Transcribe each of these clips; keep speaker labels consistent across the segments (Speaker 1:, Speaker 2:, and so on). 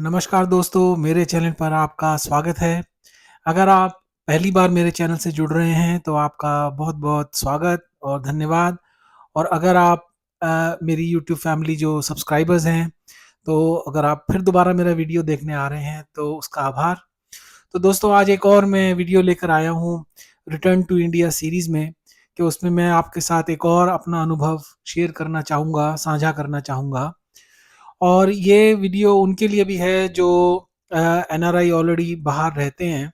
Speaker 1: नमस्कार दोस्तों, मेरे चैनल पर आपका स्वागत है। अगर आप पहली बार मेरे चैनल से जुड़ रहे हैं तो आपका बहुत-बहुत स्वागत और धन्यवाद। और अगर आप मेरी यूट्यूब फैमिली जो सब्सक्राइबर्स हैं, तो अगर आप फिर दोबारा मेरा वीडियो देखने आ रहे हैं तो उसका आभार। तो दोस्तों आज एक और मैं वीडियो लेकर आया हूँ रिटर्न टू इंडिया सीरीज़ में, कि उसमें मैं आपके साथ एक और अपना अनुभव शेयर करना चाहूँगा, साझा करना चाहूँगा। और ये वीडियो उनके लिए भी है जो एनआरआई ऑलरेडी बाहर रहते हैं।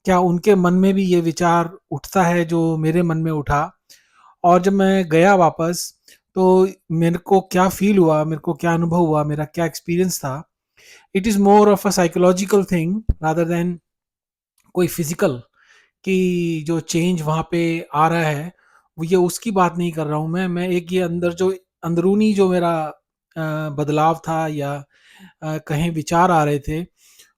Speaker 1: क्या उनके मन में भी ये विचार उठता है जो मेरे मन में उठा? और जब मैं गया वापस, तो मेरे को क्या फ़ील हुआ, मेरे को क्या अनुभव हुआ, मेरा क्या एक्सपीरियंस था? It is more of a psychological thing rather than कोई फिज़िकल, कि जो चेंज वहाँ पे आ रहा है, वो ये उसकी बात नहीं कर रहा हूँ मैं एक ये अंदर जो अंदरूनी जो मेरा बदलाव था या कहें विचार आ रहे थे,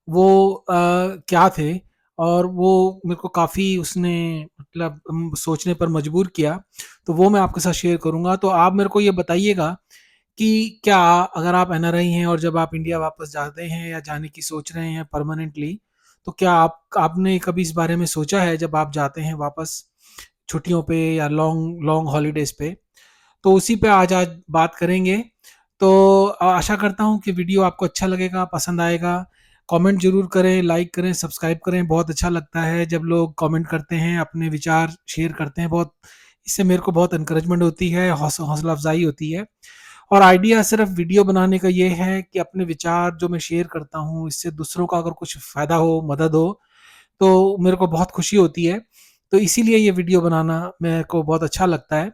Speaker 1: वो क्या थे, और वो मेरे को काफ़ी उसने मतलब सोचने पर मजबूर किया। तो वो मैं आपके साथ शेयर करूँगा। तो आप मेरे को ये बताइएगा कि क्या अगर आप एनआरआई हैं और जब आप इंडिया वापस जाते हैं या जाने की सोच रहे हैं परमानेंटली, तो क्या आपने कभी इस बारे में सोचा है जब आप जाते हैं वापस छुट्टियों पे या लॉन्ग लॉन्ग हॉलीडेज़ पे? तो उसी पे आज आज बात करेंगे। तो आशा करता हूँ कि वीडियो आपको अच्छा लगेगा, पसंद आएगा। कमेंट ज़रूर करें, लाइक करें, सब्सक्राइब करें। बहुत अच्छा लगता है जब लोग कमेंट करते हैं, अपने विचार शेयर करते हैं। बहुत इससे मेरे को बहुत एनकरेजमेंट होती है, हौसला अफ़ज़ाई होती है। और आइडिया सिर्फ़ वीडियो बनाने का ये है कि अपने विचार जो मैं शेयर करता हूँ, इससे दूसरों का अगर कुछ फ़ायदा हो, मदद हो, तो मेरे को बहुत खुशी होती है। तो इसीलिए ये वीडियो बनाना मेरे को बहुत अच्छा लगता है।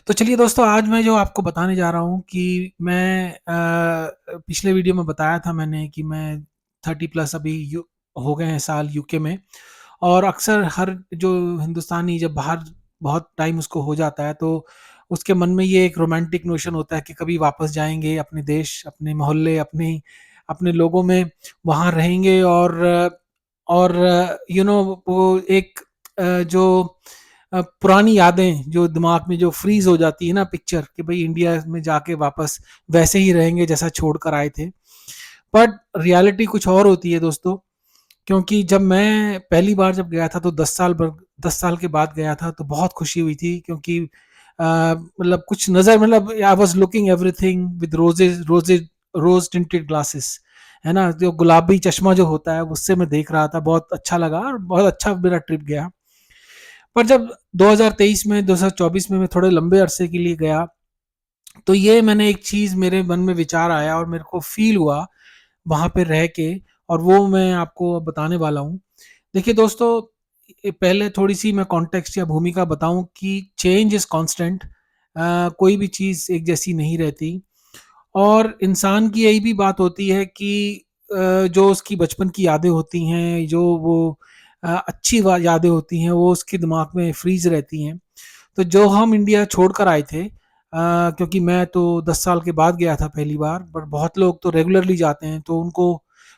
Speaker 1: तो चलिए दोस्तों, आज मैं जो आपको बताने जा रहा हूँ कि मैं पिछले वीडियो में बताया था मैंने कि मैं 30 प्लस अभी हो गए हैं साल यूके में। और अक्सर हर जो हिंदुस्तानी जब बाहर बहुत टाइम उसको हो जाता है, तो उसके मन में ये एक रोमांटिक नोशन होता है कि कभी वापस जाएंगे अपने देश, अपने मोहल्ले, अपने अपने लोगों में, वहाँ रहेंगे। और वो एक जो पुरानी यादें जो दिमाग में जो फ्रीज हो जाती है ना पिक्चर, कि भाई इंडिया में जाके वापस वैसे ही रहेंगे जैसा छोड़कर आए थे। बट रियलिटी कुछ और होती है दोस्तों। क्योंकि जब मैं पहली बार जब गया था तो 10 साल के बाद गया था, तो बहुत खुशी हुई थी। क्योंकि मतलब कुछ नज़र, मतलब I was looking everything with rose tinted glasses, है ना? जो गुलाबी चश्मा जो होता है, उससे मैं देख रहा था, बहुत अच्छा लगा और बहुत अच्छा मेरा ट्रिप गया। पर जब 2023 में 2024 में मैं थोड़े लंबे अरसे के लिए गया, तो ये मैंने एक चीज़ मेरे मन में विचार आया और मेरे को फ़ील हुआ वहाँ पे रह के, और वो मैं आपको अब बताने वाला हूँ। देखिए दोस्तों, पहले थोड़ी-सी मैं कॉन्टेक्स्ट या भूमिका बताऊँ कि चेंज इज़ कांस्टेंट। कोई भी चीज़ एक जैसी नहीं रहती। और इंसान की यही भी बात होती है कि जो उसकी बचपन की यादें होती हैं, जो वो अच्छी यादें होती हैं, वो उसके दिमाग में फ्रीज रहती हैं। तो जो हम इंडिया छोड़कर आए थे, क्योंकि मैं तो 10 साल के बाद गया था पहली बार, पर बहुत लोग तो रेगुलरली जाते हैं, तो उनको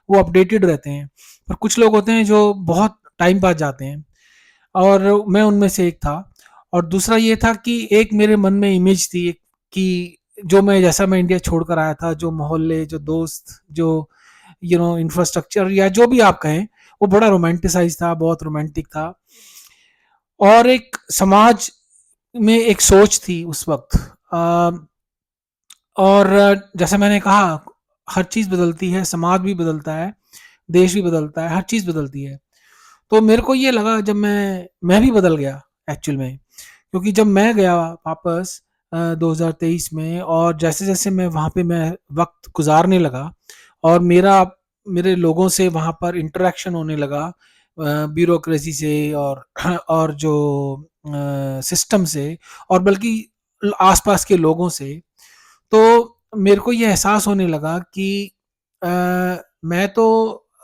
Speaker 1: वो अपडेटेड रहते हैं। पर कुछ लोग होते हैं जो बहुत टाइम बाद जाते हैं, और मैं उनमें से एक था। और दूसरा ये था कि एक मेरे मन में इमेज थी कि जो मैं जैसा मैं इंडिया छोड़कर आया था, जो मोहल्ले, जो दोस्त, जो इंफ्रास्ट्रक्चर या जो भी आप कहें, वो बड़ा रोमांटिसाइज था, बहुत रोमांटिक था। और एक समाज में एक सोच थी उस वक्त। और जैसे मैंने कहा, हर चीज़ बदलती है, समाज भी बदलता है, देश भी बदलता है, हर चीज़ बदलती है। तो मेरे को ये लगा जब मैं भी बदल गया एक्चुअल में। क्योंकि जब मैं गया वापस 2023 में, और जैसे-जैसे मैं वहाँ पे मैं वक़्त गुज़ारने लगा, और मेरे लोगों से वहाँ पर इंटरैक्शन होने लगा, ब्यूरोक्रेसी से और और जो सिस्टम से, और बल्कि आस-पास के लोगों से। तो मेरे को ये एहसास होने लगा कि अ, मैं तो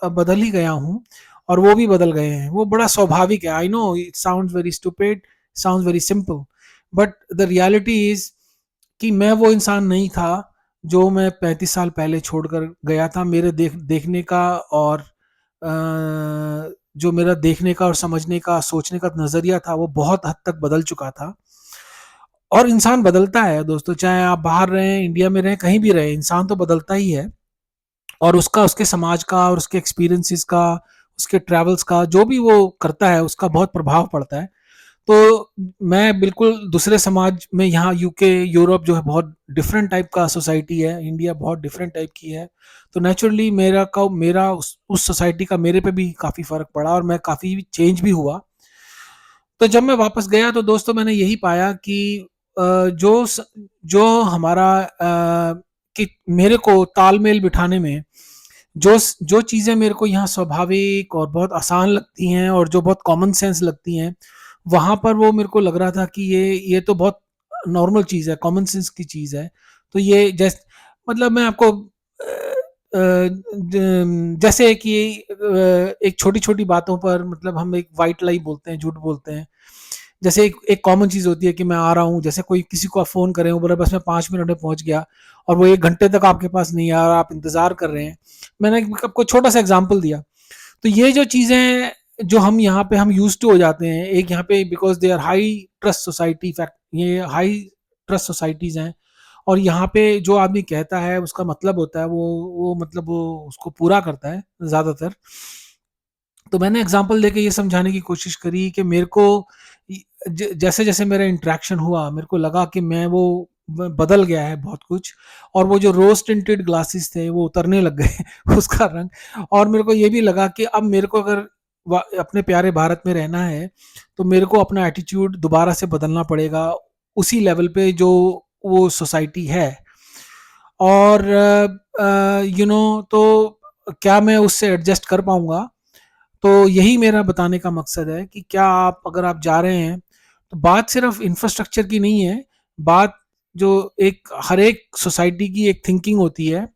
Speaker 1: बदल ही गया हूँ, और वो भी बदल गए हैं। वो बड़ा स्वाभाविक है। I know it sounds very stupid, sounds very simple, but the reality is कि मैं वो इंसान नहीं था जो मैं 35 साल पहले छोड़कर गया था। मेरे देखने का और जो मेरा देखने का और समझने का, सोचने का नज़रिया था, वो बहुत हद तक बदल चुका था। और इंसान बदलता है दोस्तों, चाहे आप बाहर रहें, इंडिया में रहें, कहीं भी रहें, इंसान तो बदलता ही है। और उसका, उसके समाज का और उसके एक्सपीरियंसेस का, उसके ट्रैवल्स का, जो भी वो करता है उसका बहुत प्रभाव पड़ता है। तो मैं बिल्कुल दूसरे समाज में, यहाँ यूके, यूरोप जो है बहुत डिफरेंट टाइप का सोसाइटी है, इंडिया बहुत डिफरेंट टाइप की है। तो नेचुरली मेरा उस सोसाइटी का मेरे पे भी काफ़ी फ़र्क पड़ा और मैं काफ़ी चेंज भी हुआ। तो जब मैं वापस गया तो दोस्तों मैंने यही पाया कि जो हमारा कि मेरे को तालमेल बिठाने में जो चीज़ें मेरे को यहाँ स्वाभाविक और बहुत आसान लगती हैं और जो बहुत कॉमन सेंस लगती हैं, वहाँ पर वो मेरे को लग रहा था कि ये तो बहुत नॉर्मल चीज़ है, कॉमन सेंस की चीज़ है। तो ये मतलब मैं आपको जैसे कि एक छोटी-छोटी बातों पर, मतलब हम एक व्हाइट लाई बोलते हैं, झूठ बोलते हैं। जैसे एक एक कॉमन चीज़ होती है कि मैं आ रहा हूँ, जैसे कोई किसी को आप फ़ोन कर रहे हो, बोला बस मैं 5 मिनट में पहुँच गया, और वो 1 घंटे तक आपके पास नहीं आया और आप इंतज़ार कर रहे हैं। मैंने आपको छोटा-सा एग्ज़ाम्पल दिया। तो ये जो चीज़ें जो हम यहाँ पे हम यूज़्ड टू हो जाते हैं, एक यहाँ पे because they are high trust society, fact ये हाई ट्रस्ट सोसाइटीज़ हैं, और यहाँ पे जो आदमी कहता है उसका मतलब होता है, वो मतलब वो उसको पूरा करता है ज़्यादातर। तो मैंने एग्ज़ाम्पल देके ये समझाने की कोशिश करी कि मेरे को जैसे-जैसे मेरा इंटरेक्शन हुआ, मेरे को लगा कि मैं वो बदल गया है बहुत कुछ, और वो जो रोज़ टिंटेड ग्लासेस थे वो उतरने लग गए उसका रंग। और मेरे को ये भी लगा कि अब मेरे को अगर अपने प्यारे भारत में रहना है, तो मेरे को अपना एटीट्यूड दोबारा से बदलना पड़ेगा उसी लेवल पे जो वो सोसाइटी है। और तो क्या मैं उससे एडजस्ट कर पाऊंगा? तो यही मेरा बताने का मकसद है कि क्या आप, अगर आप जा रहे हैं, तो बात सिर्फ इंफ्रास्ट्रक्चर की नहीं है। बात जो एक हर एक सोसाइटी की एक थिंकिंग होती है,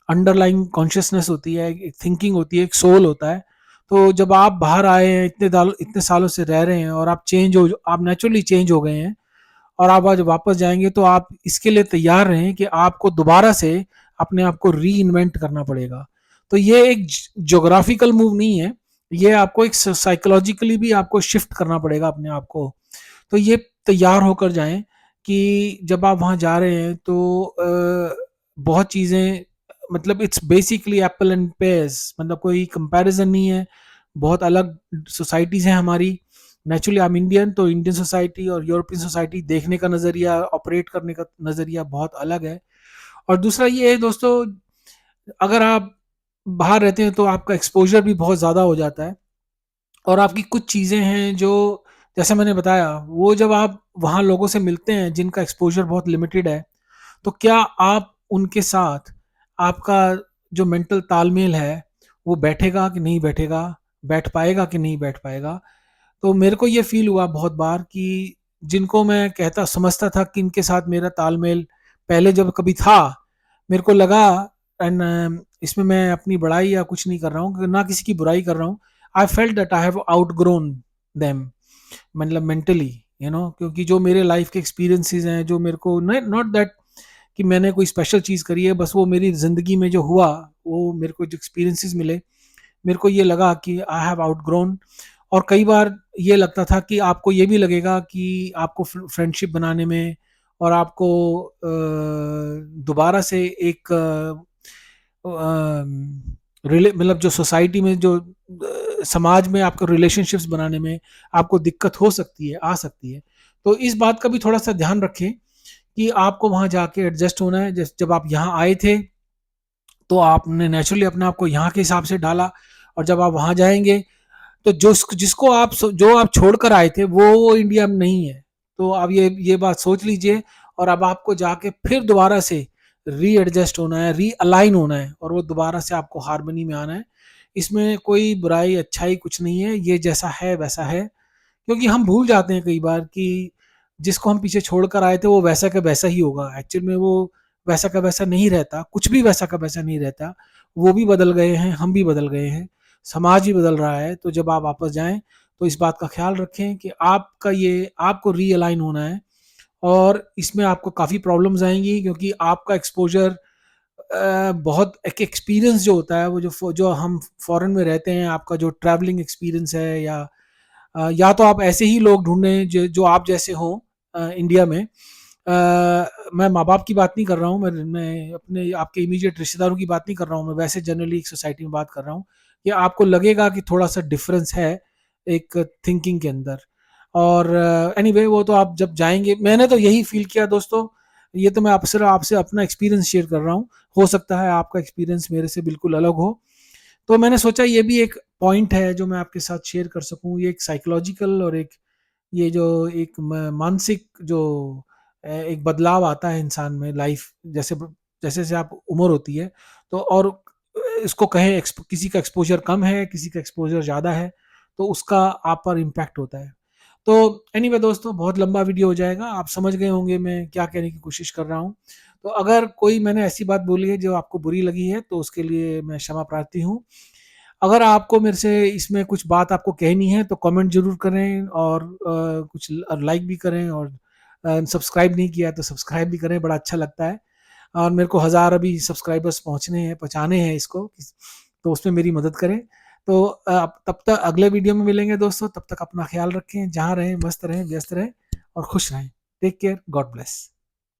Speaker 1: अंडरलाइंग कॉन्शियसनेस होती है, एक थिंकिंग होती है, एक सोल होता है। तो जब आप बाहर आए हैं, इतने सालों से रह रहे हैं, और आप नेचुरली चेंज हो गए हैं, और आप आज वापस जाएंगे, तो आप इसके लिए तैयार रहें कि आपको दोबारा से अपने आप को री इन्वेंट करना पड़ेगा। तो ये एक जोग्राफिकल मूव नहीं है, ये आपको एक साइकोलॉजिकली भी आपको शिफ्ट करना पड़ेगा अपने आप को। तो ये तैयार होकर जाएं कि जब आप वहाँ जा रहे हैं तो बहुत चीज़ें, मतलब it's basically Apple and pairs, मतलब कोई कंपैरिजन नहीं है। बहुत अलग सोसाइटीज़ हैं हमारी। नेचुरली आई एम इंडियन, तो इंडियन सोसाइटी और यूरोपियन सोसाइटी देखने का नज़रिया, ऑपरेट करने का नज़रिया बहुत अलग है। और दूसरा ये है दोस्तों, अगर आप बाहर रहते हैं तो आपका एक्सपोज़र भी बहुत ज़्यादा हो जाता है, और आपकी कुछ चीज़ें हैं जो, जैसे मैंने बताया, वो जब आप वहाँ लोगों से मिलते हैं जिनका एक्सपोज़र बहुत लिमिटेड है, तो क्या आप उनके साथ, आपका जो मेंटल तालमेल है, वो बैठेगा कि नहीं बैठेगा, बैठ पाएगा कि नहीं बैठ पाएगा? तो मेरे को ये फ़ील हुआ बहुत बार कि जिनको मैं कहता समझता था कि इनके साथ मेरा तालमेल पहले जब कभी था, मेरे को लगा, एंड इसमें मैं अपनी बड़ाई या कुछ नहीं कर रहा हूँ, ना किसी की बुराई कर रहा हूँ। I felt that I have outgrown them, मतलब मेंटली, क्योंकि जो मेरे लाइफ के एक्सपीरियंसेस हैं, जो मेरे को, नॉट दैट कि मैंने कोई स्पेशल चीज़ करी है, बस वो मेरी ज़िंदगी में जो हुआ, वो मेरे को जो एक्सपीरियंसेस मिले, मेरे को ये लगा कि आई हैव आउटग्रोन। और कई बार ये लगता था कि आपको ये भी लगेगा कि आपको फ्रेंडशिप बनाने में, और आपको दोबारा से एक मतलब जो सोसाइटी में, जो समाज में आपको रिलेशनशिप्स बनाने में आपको दिक्कत हो सकती है, आ सकती है। तो इस बात का भी थोड़ा सा ध्यान रखें कि आपको वहाँ जाके एडजस्ट होना है। जब आप यहाँ आए थे, तो आपने नेचुरली अपने आप को यहाँ के हिसाब से ढाला, और जब आप वहाँ जाएंगे, तो जिसको जो आप छोड़कर आए थे, वो इंडिया में नहीं है। तो अब ये बात सोच लीजिए, और अब आपको जाके फिर दोबारा से री एडजस्ट होना है, री अलाइन होना है, और वो दोबारा से आपको हारमोनी में आना है। इसमें कोई बुराई अच्छाई कुछ नहीं है, ये जैसा है वैसा है। क्योंकि हम भूल जाते हैं कई बार कि जिसको हम पीछे छोड़कर आए थे वो वैसा का वैसा ही होगा। एक्चुअल में वो वैसा का वैसा नहीं रहता, कुछ भी वैसा का वैसा नहीं रहता। वो भी बदल गए हैं, हम भी बदल गए हैं, समाज भी बदल रहा है। तो जब आप वापस जाएँ, तो इस बात का ख़्याल रखें कि आपको रीअलाइन होना है, और इसमें आपको काफ़ी प्रॉब्लम्स आएँगी, क्योंकि आपका एक्सपोज़र बहुत एक एक्सपीरियंस जो होता है, वो जो हम फ़ॉरेन में रहते हैं, आपका जो ट्रैवलिंग एक्सपीरियंस है, या तो आप ऐसे ही लोग ढूँढें जो आप जैसे हों इंडिया में, मैं माँ-बाप की बात नहीं कर रहा हूँ, मैं अपने आपके इमीडिएट रिश्तेदारों की बात नहीं कर रहा हूँ, मैं वैसे जनरली एक सोसाइटी में बात कर रहा हूँ, कि आपको लगेगा कि थोड़ा-सा डिफरेंस है एक थिंकिंग के अंदर। और एनीवे वो तो आप जब जाएँगे, मैंने तो यही फ़ील किया दोस्तों, ये तो मैं आप सिर्फ़ आपसे अपना एक्सपीरियंस शेयर कर रहा हूँ। हो सकता है आपका एक्सपीरियंस मेरे से बिल्कुल अलग हो। तो मैंने सोचा ये भी एक पॉइंट है जो मैं आपके साथ शेयर कर सकूँ। ये एक साइकोलॉजिकल और एक ये जो एक मानसिक जो एक बदलाव आता है इंसान में लाइफ जैसे जैसे जैसे आप उम्र होती है, तो और इसको कहें किसी का एक्सपोजर कम है, किसी का एक्सपोजर ज़्यादा है, तो उसका आप पर इम्पैक्ट होता है। तो एनीवे दोस्तों, बहुत लंबा वीडियो हो जाएगा, आप समझ गए होंगे मैं क्या कहने की कोशिश कर रहा हूँ। तो अगर कोई मैंने ऐसी बात बोली है जो आपको बुरी लगी है, तो उसके लिए मैं क्षमा प्रार्थी हूँ। अगर आपको मेरे से इसमें कुछ बात आपको कहनी है तो कमेंट ज़रूर करें, और कुछ लाइक भी करें, और सब्सक्राइब नहीं किया तो सब्सक्राइब भी करें, बड़ा अच्छा लगता है। और मेरे को 1000 अभी सब्सक्राइबर्स पहुँचाने हैं इसको, तो उसमें मेरी मदद करें। तो तब तक अगले वीडियो में मिलेंगे दोस्तों, तब तक अपना ख़्याल रखें, जहाँ रहें मस्त रहें, व्यस्त रहें और खुश रहें। Take care, God bless.